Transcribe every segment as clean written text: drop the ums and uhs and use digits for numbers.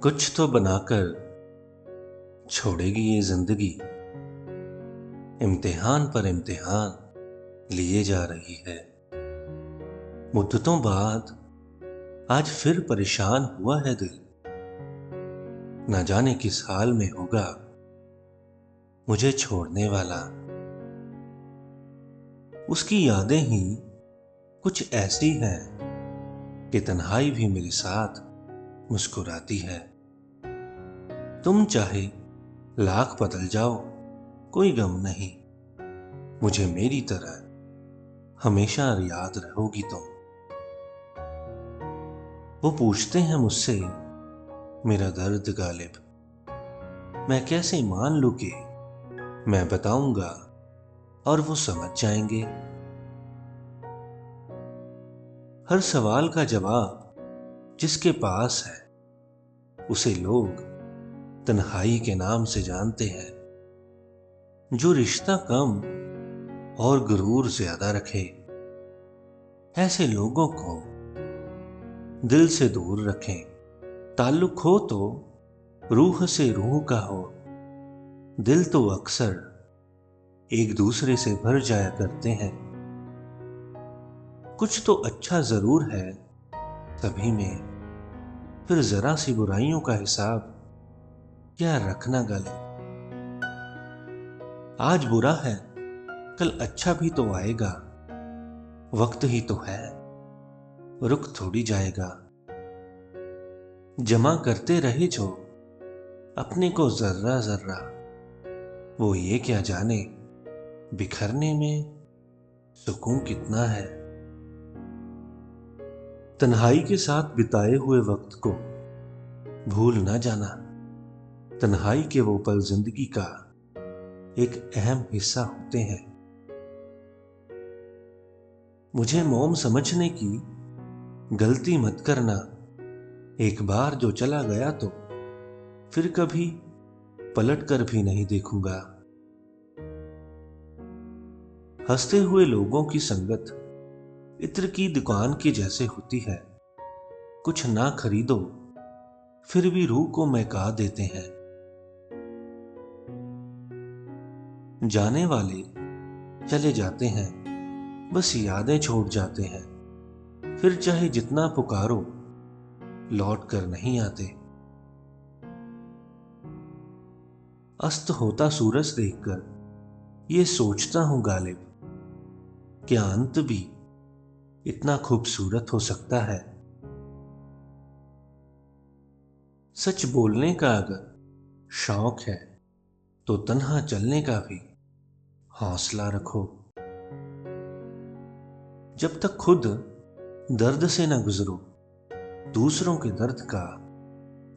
कुछ तो बनाकर छोड़ेगी ये जिंदगी। इम्तिहान पर इम्तिहान लिए जा रही है। मुद्दतों बाद आज फिर परेशान हुआ है दिल। न जाने किस हाल में होगा मुझे छोड़ने वाला। उसकी यादें ही कुछ ऐसी हैं कि तन्हाई भी मेरे साथ मुस्कुराती है। तुम चाहे लाख बदल जाओ, कोई गम नहीं। मुझे मेरी तरह हमेशा याद रहोगी तुम। वो पूछते हैं मुझसे मेरा दर्द गालिब। मैं कैसे मान लूं कि मैं बताऊंगा और वो समझ जाएंगे। हर सवाल का जवाब जिसके पास है उसे लोग तन्हाई के नाम से जानते हैं। जो रिश्ता कम और गुरूर ज्यादा रखे, ऐसे लोगों को दिल से दूर रखें। ताल्लुक हो तो रूह से रूह का हो। दिल तो अक्सर एक दूसरे से भर जाया करते हैं। कुछ तो अच्छा जरूर है सभी में, फिर जरा सी बुराइयों का हिसाब क्या रखना गले। आज बुरा है कल अच्छा भी तो आएगा। वक्त ही तो है, रुक थोड़ी जाएगा। जमा करते रहे जो अपने को जर्रा जर्रा, वो ये क्या जाने बिखरने में सुकून कितना है। तन्हाई के साथ बिताए हुए वक्त को भूल ना जाना। तन्हाई के वो पल जिंदगी का एक अहम हिस्सा होते हैं। मुझे मोम समझने की गलती मत करना। एक बार जो चला गया तो फिर कभी पलट कर भी नहीं देखूंगा। हंसते हुए लोगों की संगत इत्र की दुकान की जैसे होती है। कुछ ना खरीदो फिर भी रूह को महका देते हैं। जाने वाले चले जाते हैं, बस यादें छोड़ जाते हैं। फिर चाहे जितना पुकारो लौट कर नहीं आते। अस्त होता सूरज देखकर ये सोचता हूं गालिब, क्या अंत भी इतना खूबसूरत हो सकता है। सच बोलने का अगर शौक है तो तन्हा चलने का भी हौसला रखो। जब तक खुद दर्द से न गुजरो दूसरों के दर्द का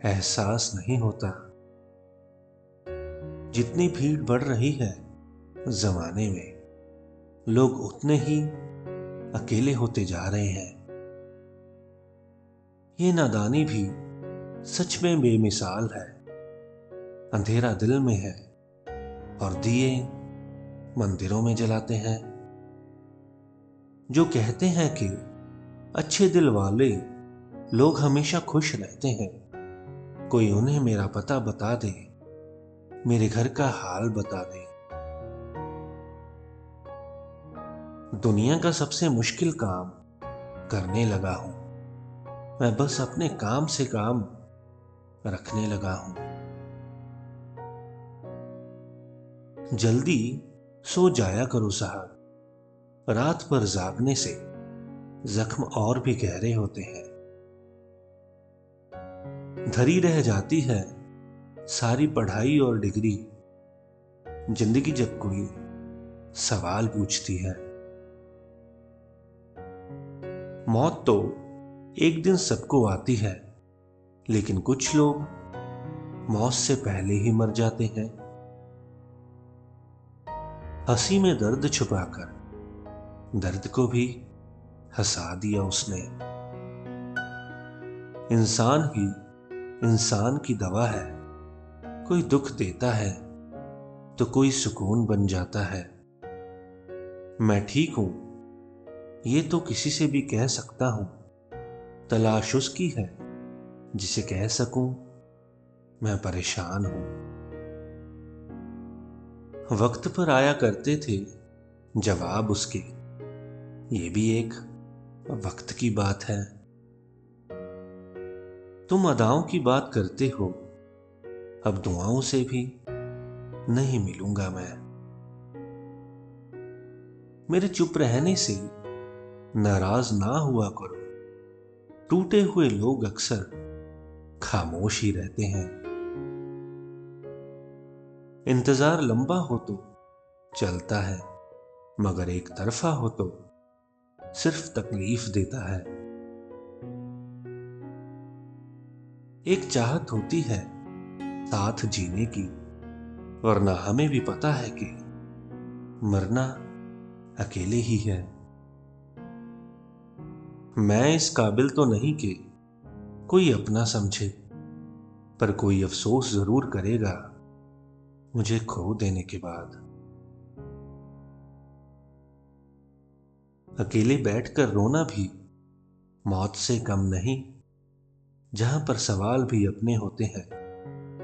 एहसास नहीं होता। जितनी भीड़ बढ़ रही है जमाने में, लोग उतने ही अकेले होते जा रहे हैं। ये नादानी भी सच में बेमिसाल है। अंधेरा दिल में है और दिए मंदिरों में जलाते हैं। जो कहते हैं कि अच्छे दिल वाले लोग हमेशा खुश रहते हैं, कोई उन्हें मेरा पता बता दे, मेरे घर का हाल बता दे। दुनिया का सबसे मुश्किल काम करने लगा हूं। मैं बस अपने काम से काम रखने लगा हूं। जल्दी सो जाया करो साहब। रात भर जागने से जख्म और भी गहरे होते हैं। धरी रह जाती है सारी पढ़ाई और डिग्री, जिंदगी जब कोई सवाल पूछती है। मौत तो एक दिन सबको आती है, लेकिन कुछ लोग मौत से पहले ही मर जाते हैं। हंसी में दर्द छुपाकर दर्द को भी हंसा दिया उसने। इंसान ही इंसान की दवा है। कोई दुख देता है तो कोई सुकून बन जाता है। मैं ठीक हूं ये तो किसी से भी कह सकता हूं। तलाश उसकी है जिसे कह सकूं मैं परेशान हूं। वक्त पर आया करते थे जवाब उसके, ये भी एक वक्त की बात है। तुम अदाओं की बात करते हो, अब दुआओं से भी नहीं मिलूंगा मैं। मेरे चुप रहने से नाराज ना हुआ करो, टूटे हुए लोग अक्सर खामोश ही रहते हैं। इंतजार लंबा हो तो चलता है, मगर एक तरफा हो तो सिर्फ तकलीफ देता है। एक चाहत होती है साथ जीने की, वरना हमें भी पता है कि मरना अकेले ही है। मैं इस काबिल तो नहीं कि कोई अपना समझे, पर कोई अफसोस जरूर करेगा मुझे खो देने के बाद। अकेले बैठकर रोना भी मौत से कम नहीं, जहां पर सवाल भी अपने होते हैं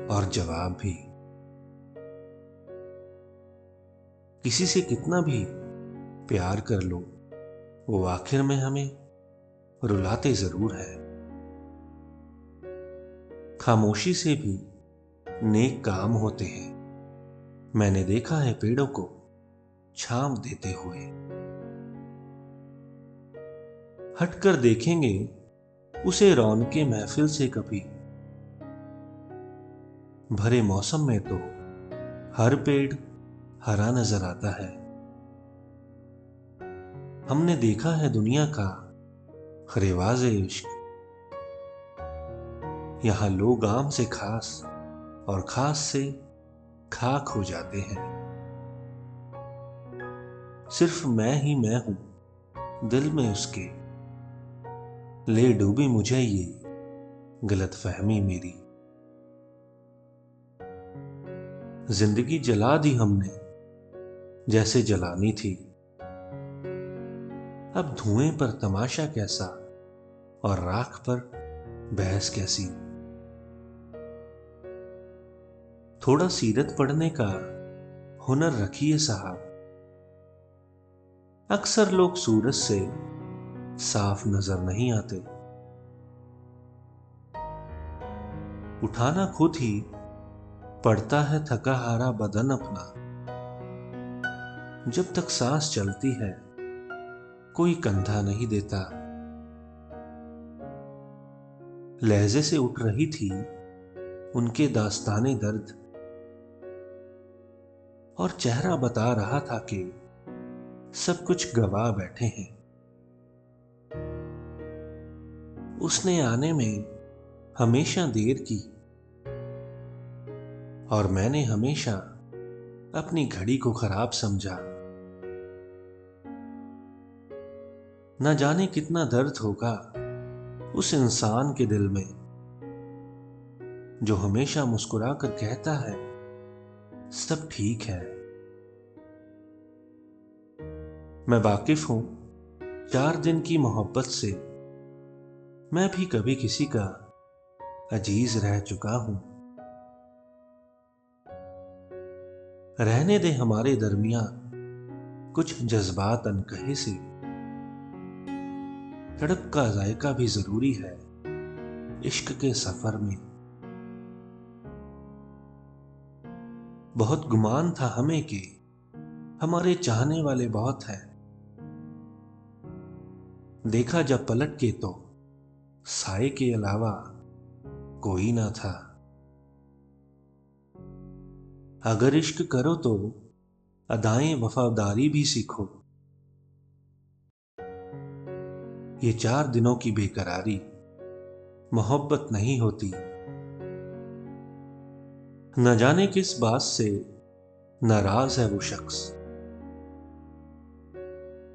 और जवाब भी। किसी से कितना भी प्यार कर लो, वो आखिर में हमें रुलाते जरूर है। खामोशी से भी नेक काम होते हैं, मैंने देखा है पेड़ों को छांव देते हुए। हटकर देखेंगे उसे रौनके महफिल से कभी, भरे मौसम में तो हर पेड़ हरा नजर आता है। हमने देखा है दुनिया का रिवाज इश्क, यहां लोग आम से खास और खास से खाक हो जाते हैं। सिर्फ मैं ही मैं हूं दिल में उसके, ले डूबी मुझे ये गलतफहमी मेरी। जिंदगी जला दी हमने जैसे जलानी थी, अब धुएं पर तमाशा कैसा और राख पर बहस कैसी। थोड़ा सीरत पढ़ने का हुनर रखिए साहब, अक्सर लोग सूरज से साफ नजर नहीं आते। उठाना खुद ही पड़ता है थका हारा बदन अपना, जब तक सांस चलती है कोई कंधा नहीं देता। लहजे से उठ रही थी उनके दास्ताने दर्द, और चेहरा बता रहा था कि सब कुछ गवा बैठे हैं। उसने आने में हमेशा देर की, और मैंने हमेशा अपनी घड़ी को खराब समझा। न जाने कितना दर्द होगा उस इंसान के दिल में, जो हमेशा मुस्कुराकर कहता है सब ठीक है। मैं वाकिफ हूं 4 दिन की मोहब्बत से, मैं भी कभी किसी का अजीज रह चुका हूं। रहने दे हमारे दरमियान कुछ जज्बात अनकहे से, तड़प का जायका भी जरूरी है इश्क के सफर में। बहुत गुमान था हमें कि हमारे चाहने वाले बहुत हैं, देखा जब पलट के तो साए के अलावा कोई ना था। अगर इश्क करो तो अदाएं वफादारी भी सीखो, ये 4 दिनों की बेकरारी मोहब्बत नहीं होती। न जाने किस बात से नाराज है वो शख्स,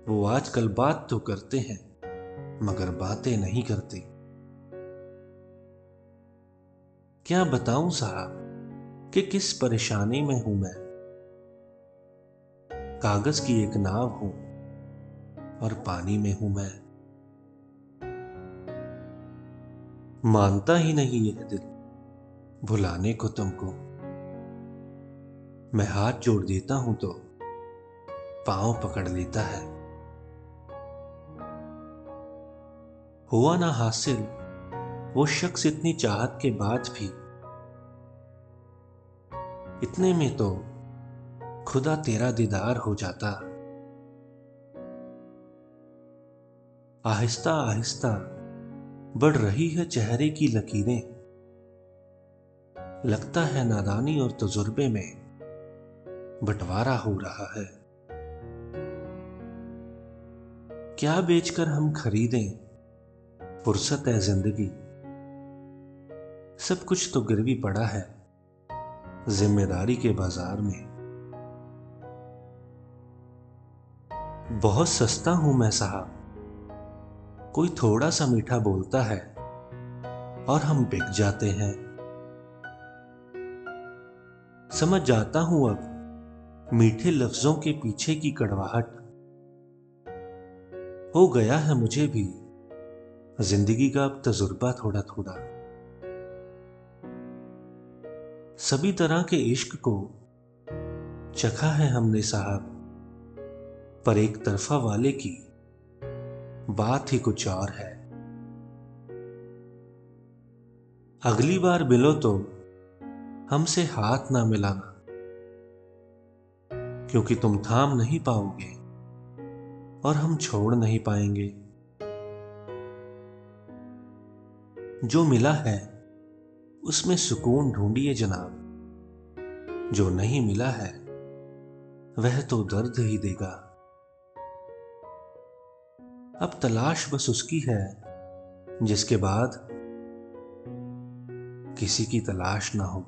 वो आजकल बात तो करते हैं मगर बातें नहीं करते। क्या बताऊं साहब कि किस परेशानी में हूं मैं, कागज की एक नाव हूं और पानी में हूं मैं। मानता ही नहीं यह दिल भुलाने को तुमको। मैं हाथ जोड़ देता हूं तो पांव पकड़ लेता है। हुआ ना हासिल वो शख्स इतनी चाहत के बाद भी, इतने में तो खुदा तेरा दीदार हो जाता। आहिस्ता आहिस्ता बढ़ रही है चेहरे की लकीरें, लगता है नादानी और तजुर्बे में बंटवारा हो रहा है। क्या बेचकर हम खरीदें फुर्सत है जिंदगी, सब कुछ तो गिरवी पड़ा है जिम्मेदारी के बाजार में। बहुत सस्ता हूं मैं साहब, कोई थोड़ा सा मीठा बोलता है और हम बिक जाते हैं। समझ जाता हूं अब मीठे लफ्जों के पीछे की कड़वाहट, हो गया है मुझे भी जिंदगी का अब तजुर्बा थोड़ा थोड़ा। सभी तरह के इश्क को चखा है हमने साहब, पर एक तरफा वाले की बात ही कुछ और है। अगली बार मिलो तो हमसे हाथ ना मिलाना, क्योंकि तुम थाम नहीं पाओगे और हम छोड़ नहीं पाएंगे। जो मिला है उसमें सुकून ढूंढिए जनाब, जो नहीं मिला है वह तो दर्द ही देगा। अब तलाश बस उसकी है जिसके बाद किसी की तलाश ना हो।